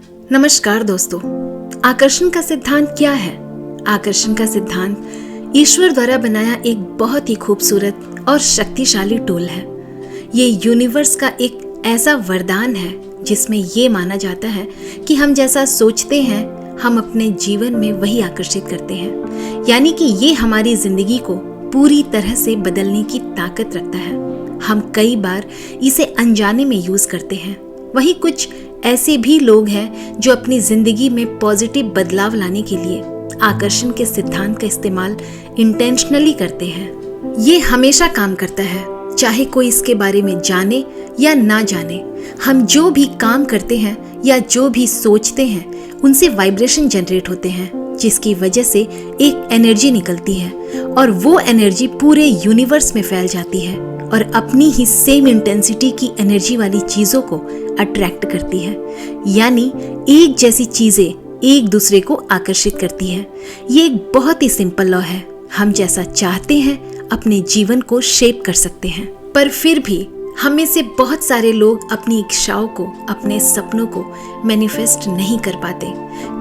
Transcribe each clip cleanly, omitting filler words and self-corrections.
नमस्कार दोस्तों। आकर्षण का सिद्धांत क्या है? आकर्षण का सिद्धांत ईश्वर द्वारा बनाया एक बहुत ही खूबसूरत और शक्तिशाली टूल है। ये यूनिवर्स का एक ऐसा वरदान है जिसमें ये माना जाता है कि हम जैसा सोचते हैं हम अपने जीवन में वही आकर्षित करते हैं। यानी कि ये हमारी जिंदगी को पूरी तरह से बदलने की ताकत रखता है। हम कई बार इसे अनजाने में यूज करते हैं। वहीं कुछ ऐसे भी लोग हैं जो अपनी जिंदगी में पॉजिटिव बदलाव लाने के लिए आकर्षण के सिद्धांत का इस्तेमाल इंटेंशनली करते हैं। ये हमेशा काम करता है, चाहे कोई इसके बारे में जाने या ना जाने। हम जो भी काम करते हैं या जो भी सोचते हैं उनसे वाइब्रेशन जनरेट होते हैं, जिसकी वजह से एक एनर्जी निकलती है और वो एनर्जी पूरे यूनिवर्स में फैल जाती है और अपनी ही सेम इंटेंसिटी की एनर्जी वाली चीजों को अट्रैक्ट करती है। यानी एक जैसी चीजें एक दूसरे को आकर्षित करती है। ये एक बहुत ही सिंपल लॉ है। हम जैसा चाहते हैं अपने जीवन को शेप कर सकते हैं। पर फिर भी हम में से बहुत सारे लोग अपनी इच्छाओं को, अपने सपनों को मैनिफेस्ट नहीं कर पाते।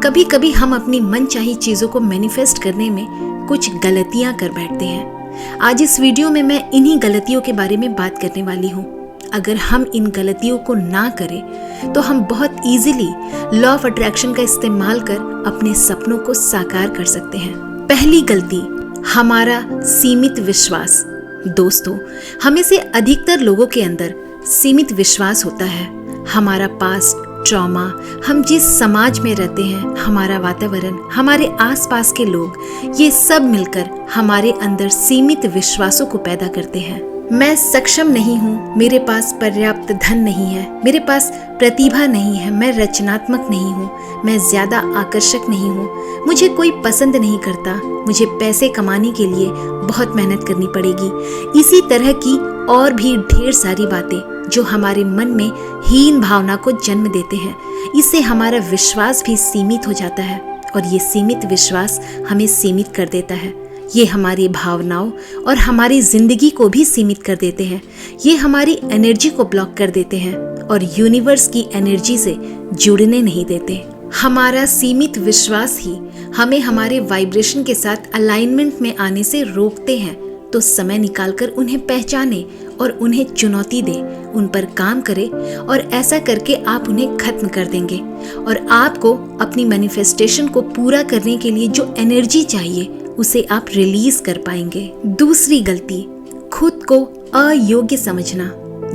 कभी कभी हम अपनी मनचाही चीजों को मैनिफेस्ट करने में कुछ गलतियां कर बैठते हैं। आज इस वीडियो में मैं इन्हीं गलतियों के बारे में बात करने वाली हूँ। अगर हम इन गलतियों को ना करें तो हम बहुत इजीली लॉ ऑफ अट्रैक्शन का इस्तेमाल कर अपने सपनों को साकार कर सकते हैं। पहली गलती, हमारा सीमित विश्वास। दोस्तों, हमें से अधिकतर लोगों के अंदर सीमित विश्वास होता है। हमारा पास्ट, ट्रॉमा, हम जिस समाज में रहते हैं, हमारा वातावरण, हमारे आसपास के लोग, ये सब मिलकर हमारे अंदर सीमित विश्वासों को पैदा करते हैं। मैं सक्षम नहीं हूँ, मेरे पास पर्याप्त धन नहीं है, मेरे पास प्रतिभा नहीं है, मैं रचनात्मक नहीं हूँ, मैं ज्यादा आकर्षक नहीं हूँ, मुझे कोई पसंद नहीं करता, मुझे पैसे कमाने के लिए बहुत मेहनत करनी पड़ेगी। इसी तरह की और भी ढेर सारी बातें जो हमारे मन में हीन भावना को जन्म देते हैं। इससे हमारा विश्वास भी सीमित हो जाता है और ये सीमित विश्वास हमें सीमित कर देता है। ये हमारी भावनाओं और हमारी जिंदगी को भी सीमित कर देते हैं। ये हमारी एनर्जी को ब्लॉक कर देते हैं और यूनिवर्स की एनर्जी से जुड़ने नहीं देते। हमारा सीमित विश्वास ही हमें हमारे वाइब्रेशन के साथ अलाइनमेंट में आने से रोकते हैं। तो समय निकालकर उन्हें पहचाने और उन्हें चुनौती दे, उन पर काम करें और ऐसा करके आप उन्हें खत्म कर देंगे और आपको अपनी मैनिफेस्टेशन को पूरा करने के लिए जो एनर्जी चाहिए उसे आप रिलीज कर पाएंगे। दूसरी गलती, खुद को अयोग्य समझना।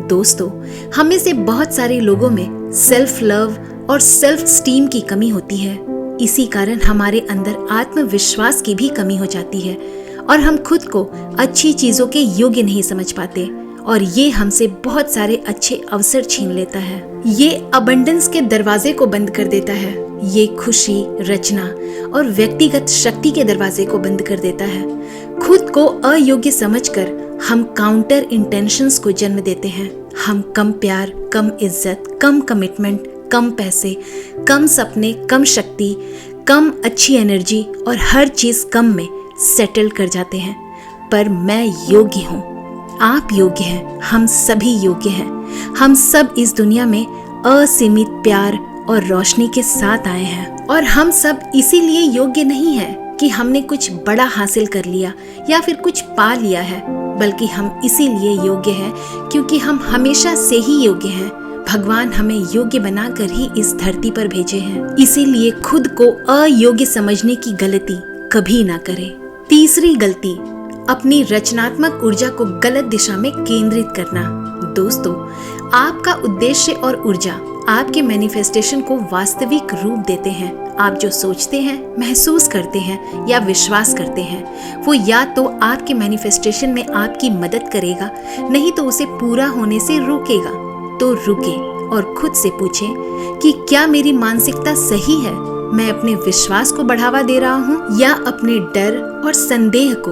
दोस्तों, हमें से बहुत सारे लोगों में सेल्फ लव और सेल्फ स्टीम की कमी होती है। इसी कारण हमारे अंदर आत्मविश्वास की भी कमी हो जाती है और हम खुद को अच्छी चीजों के योग्य नहीं समझ पाते और ये हमसे बहुत सारे अच्छे अवसर छीन लेता है। ये अबंडेंस के दरवाजे को बंद कर देता है। ये खुशी, रचना और व्यक्तिगत शक्ति के दरवाजे को बंद कर देता है। खुद को अयोग्य समझकर हम काउंटर इंटेंशंस को जन्म देते हैं। हम कम प्यार, कम इज्जत, कम कमिटमेंट, कम पैसे, कम सपने, कम शक्ति, कम अच्छी एनर्जी और हर चीज कम में सेटल कर जाते हैं। पर मैं योग्य हूँ, आप योग्य हैं, हम सभी योग्य हैं। हम सब इस दुनिया में असीमित प्यार और रोशनी के साथ आए हैं और हम सब इसीलिए योग्य नहीं हैं कि हमने कुछ बड़ा हासिल कर लिया या फिर कुछ पा लिया है, बल्कि हम इसीलिए योग्य हैं क्योंकि हम हमेशा से ही योग्य हैं। भगवान हमें योग्य बनाकर ही इस धरती पर भेजे हैं। इसीलिए खुद को अयोग्य समझने की गलती कभी ना करें। तीसरी गलती, अपनी रचनात्मक ऊर्जा को गलत दिशा में केंद्रित करना। दोस्तों, आपका उद्देश्य और ऊर्जा आपके मैनिफेस्टेशन को वास्तविक रूप देते हैं। आप जो सोचते हैं, महसूस करते हैं या विश्वास करते हैं, वो या तो आपके मैनिफेस्टेशन में आपकी मदद करेगा, नहीं तो उसे पूरा होने से रोकेगा। तो रुके और खुद से पूछें कि क्या मेरी मानसिकता सही है? मैं अपने विश्वास को बढ़ावा दे रहा हूँ या अपने डर और संदेह को?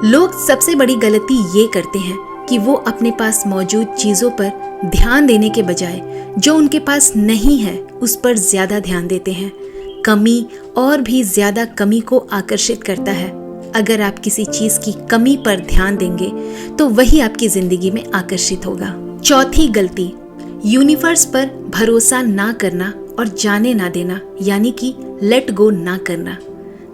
लोग सबसे बड़ी गलती ये करते हैं कि वो अपने पास मौजूद चीजों पर ध्यान देने के बजाय जो उनके पास नहीं है उस पर ज्यादा ध्यान देते हैं। कमी और भी ज्यादा कमी को आकर्षित करता है। अगर आप किसी चीज की कमी पर ध्यान देंगे तो वही आपकी जिंदगी में आकर्षित होगा। चौथी गलती, यूनिवर्स पर भरोसा ना करना और जाने ना देना, यानी कि लेट गो ना करना।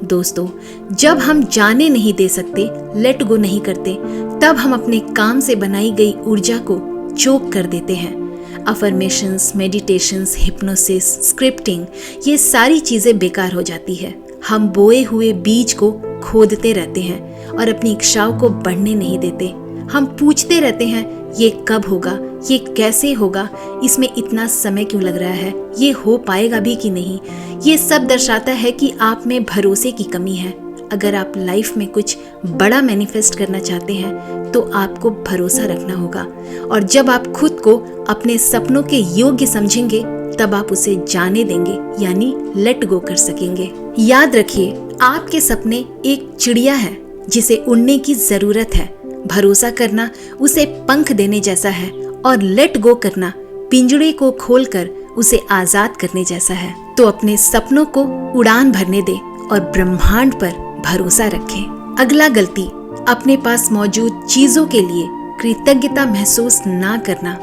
दोस्तों, जब हम जाने नहीं दे सकते, लेट गो नहीं करते, तब हम अपने काम से बनाई गई ऊर्जा को चोक कर देते हैं। अफर्मेशंस, मेडिटेशंस, हिप्नोसिस, स्क्रिप्टिंग, ये सारी चीज़ें बेकार हो जाती है। हम बोए हुए बीज को खोदते रहते हैं और अपनी इच्छाओं को बढ़ने नहीं देते। हम पूछते रहते हैं, ये कब होगा, ये कैसे होगा, इसमें इतना समय क्यों लग रहा है, ये हो पाएगा भी कि नहीं। ये सब दर्शाता है कि आप में भरोसे की कमी है। अगर आप लाइफ में कुछ बड़ा मैनिफेस्ट करना चाहते हैं तो आपको भरोसा रखना होगा, और जब आप खुद को अपने सपनों के योग्य समझेंगे तब आप उसे जाने देंगे, यानी लेट गो कर सकेंगे। याद रखिए, आपके सपने एक चिड़िया है जिसे उड़ने की जरूरत है। भरोसा करना उसे पंख देने जैसा है, और लेट गो करना पिंजड़े को खोलकर उसे आजाद करने जैसा है। तो अपने सपनों को उड़ान भरने दे और ब्रह्मांड पर भरोसा रखें। अगला गलती, अपने पास मौजूद चीजों के लिए कृतज्ञता महसूस ना करना।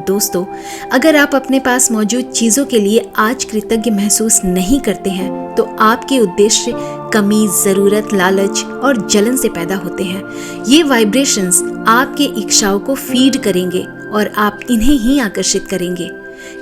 दोस्तों, अगर आप अपने पास मौजूद चीजों के लिए आज कृतज्ञ महसूस नहीं करते हैं तो आपके उद्देश्य कमी, जरूरत, लालच और जलन से पैदा होते हैं। ये वाइब्रेशंस आपके इच्छाओं को फीड करेंगे और आप इन्हें ही आकर्षित करेंगे।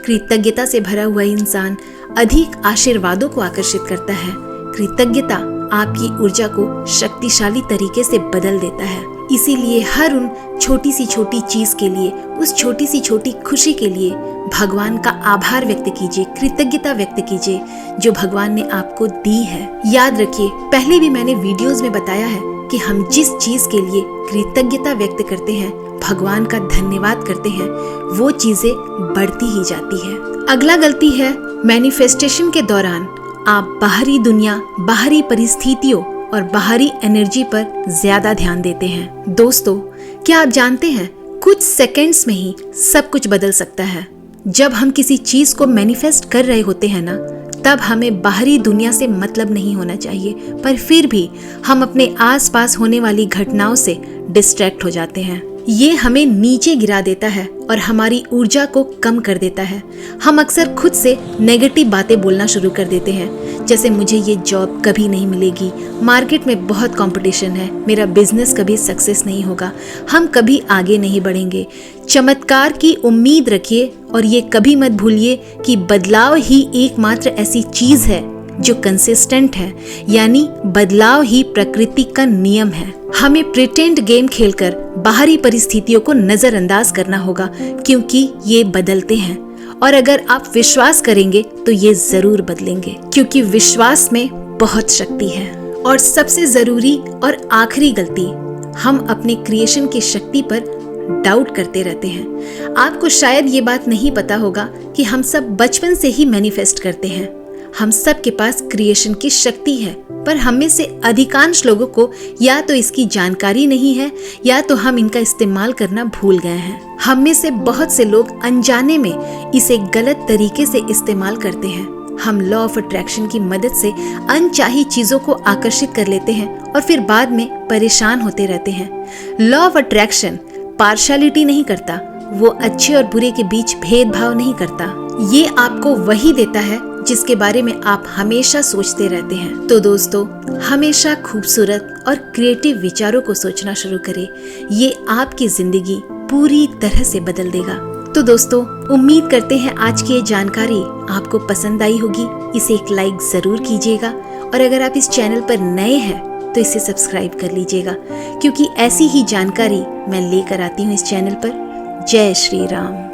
कृतज्ञता से भरा हुआ इंसान अधिक आशीर्वादों को आकर्षित करता है। कृतज्ञता आपकी ऊर्जा को शक्तिशाली तरीके से बदल देता है। इसीलिए हर उन छोटी सी छोटी चीज के लिए, उस छोटी सी छोटी खुशी के लिए भगवान का आभार व्यक्त कीजिए, कृतज्ञता व्यक्त कीजिए जो भगवान ने आपको दी है। याद रखिए, पहले भी मैंने वीडियोस में बताया है कि हम जिस चीज के लिए कृतज्ञता व्यक्त करते हैं, भगवान का धन्यवाद करते हैं, वो चीजें बढ़ती ही जाती है। अगला गलती है, मैनिफेस्टेशन के दौरान आप बाहरी दुनिया, बाहरी परिस्थितियों और बाहरी एनर्जी पर ज्यादा ध्यान देते हैं। दोस्तों, क्या आप जानते हैं, कुछ सेकंड्स में ही सब कुछ बदल सकता है। जब हम किसी चीज को मैनिफेस्ट कर रहे होते हैं ना, तब हमें बाहरी दुनिया से मतलब नहीं होना चाहिए, पर फिर भी हम अपने आसपास होने वाली घटनाओं से डिस्ट्रैक्ट हो जाते हैं। ये हमें नीचे गिरा देता है और हमारी ऊर्जा को कम कर देता है। हम अक्सर खुद से नेगेटिव बातें बोलना शुरू कर देते हैं, जैसे मुझे ये जॉब कभी नहीं मिलेगी, मार्केट में बहुत कंपटीशन है, मेरा बिजनेस कभी सक्सेस नहीं होगा, हम कभी आगे नहीं बढ़ेंगे। चमत्कार की उम्मीद रखिए और ये कभी मत भूलिए कि बदलाव ही एकमात्र ऐसी चीज है जो कंसिस्टेंट है, यानी बदलाव ही प्रकृति का नियम है। हमें प्रिटेंड गेम खेलकर बाहरी परिस्थितियों को नजरअंदाज करना होगा, क्योंकि ये बदलते हैं, और अगर आप विश्वास करेंगे तो ये जरूर बदलेंगे, क्योंकि विश्वास में बहुत शक्ति है। और सबसे जरूरी और आखिरी गलती, हम अपने क्रिएशन की शक्ति पर डाउट करते रहते हैं। आपको शायद ये बात नहीं पता होगा कि हम सब बचपन से ही मैनिफेस्ट करते हैं। हम सब के पास क्रिएशन की शक्ति है, पर हम में से अधिकांश लोगों को या तो इसकी जानकारी नहीं है या तो हम इनका इस्तेमाल करना भूल गए हैं। हम में से बहुत से लोग अनजाने में इसे गलत तरीके से इस्तेमाल करते हैं। हम लॉ ऑफ अट्रैक्शन की मदद से अनचाही चीजों को आकर्षित कर लेते हैं और फिर बाद में परेशान होते रहते हैं। लॉ ऑफ अट्रैक्शन पार्शियलिटी नहीं करता, वो अच्छे और बुरे के बीच भेदभाव नहीं करता। ये आपको वही देता है जिसके बारे में आप हमेशा सोचते रहते हैं। तो दोस्तों, हमेशा खूबसूरत और क्रिएटिव विचारों को सोचना शुरू करें। ये आपकी जिंदगी पूरी तरह से बदल देगा। तो दोस्तों, उम्मीद करते हैं आज की ये जानकारी आपको पसंद आई होगी। इसे एक लाइक जरूर कीजिएगा, और अगर आप इस चैनल पर नए हैं तो इसे सब्सक्राइब कर लीजिएगा, क्योंकि ऐसी ही जानकारी मैं लेकर आती हूँ इस चैनल पर। जय श्री राम।